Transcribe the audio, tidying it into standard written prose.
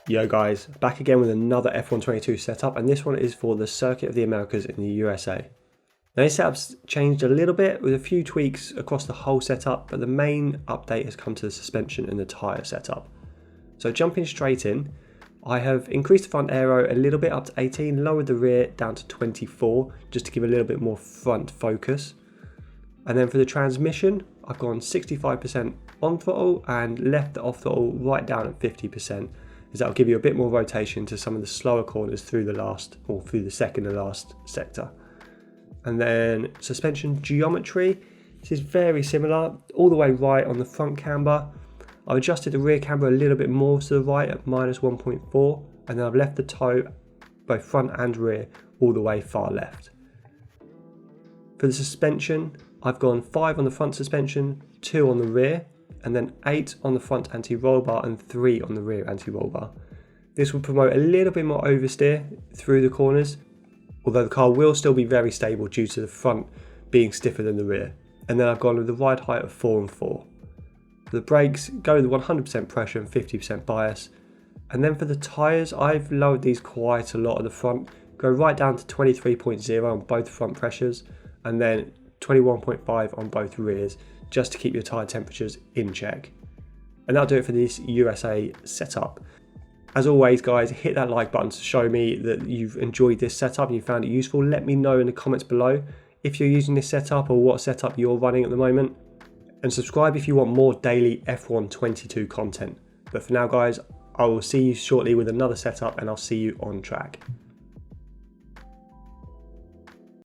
Yo guys, back again with another F122 setup, and this one is for the Circuit of the Americas in the USA. Now this setup's changed a little bit with a few tweaks across the whole setup, but the main update has come to the suspension and the tyre setup. So jumping straight in, I have increased the front aero a little bit up to 18, lowered the rear down to 24, just to give a little bit more front focus. And then for the transmission, I've gone 65% on throttle and left the off throttle right down at 50%. Is that'll give you a bit more rotation to some of the slower corners through the second to last sector. And then suspension geometry, this is very similar, all the way right on the front camber. I've adjusted the rear camber a little bit more to the right at -1.4, and then I've left the toe, both front and rear, all the way far left. For the suspension, I've gone 5 on the front suspension, 2 on the rear, and then 8 on the front anti-roll bar and 3 on the rear anti-roll bar. This will promote a little bit more oversteer through the corners, although the car will still be very stable due to the front being stiffer than the rear. And then I've gone with the ride height of 4 and 4. For the brakes, go with 100% pressure and 50% bias. And then for the tyres, I've lowered these quite a lot at the front, go right down to 23.0 on both front pressures, and then 21.5 on both rears, just to keep your tyre temperatures in check. And that'll do it for this USA setup. As always guys, hit that like button to show me that you've enjoyed this setup and you found it useful. Let me know in the comments below if you're using this setup or what setup you're running at the moment. And subscribe if you want more daily F122 content. But for now guys, I will see you shortly with another setup, and I'll see you on track.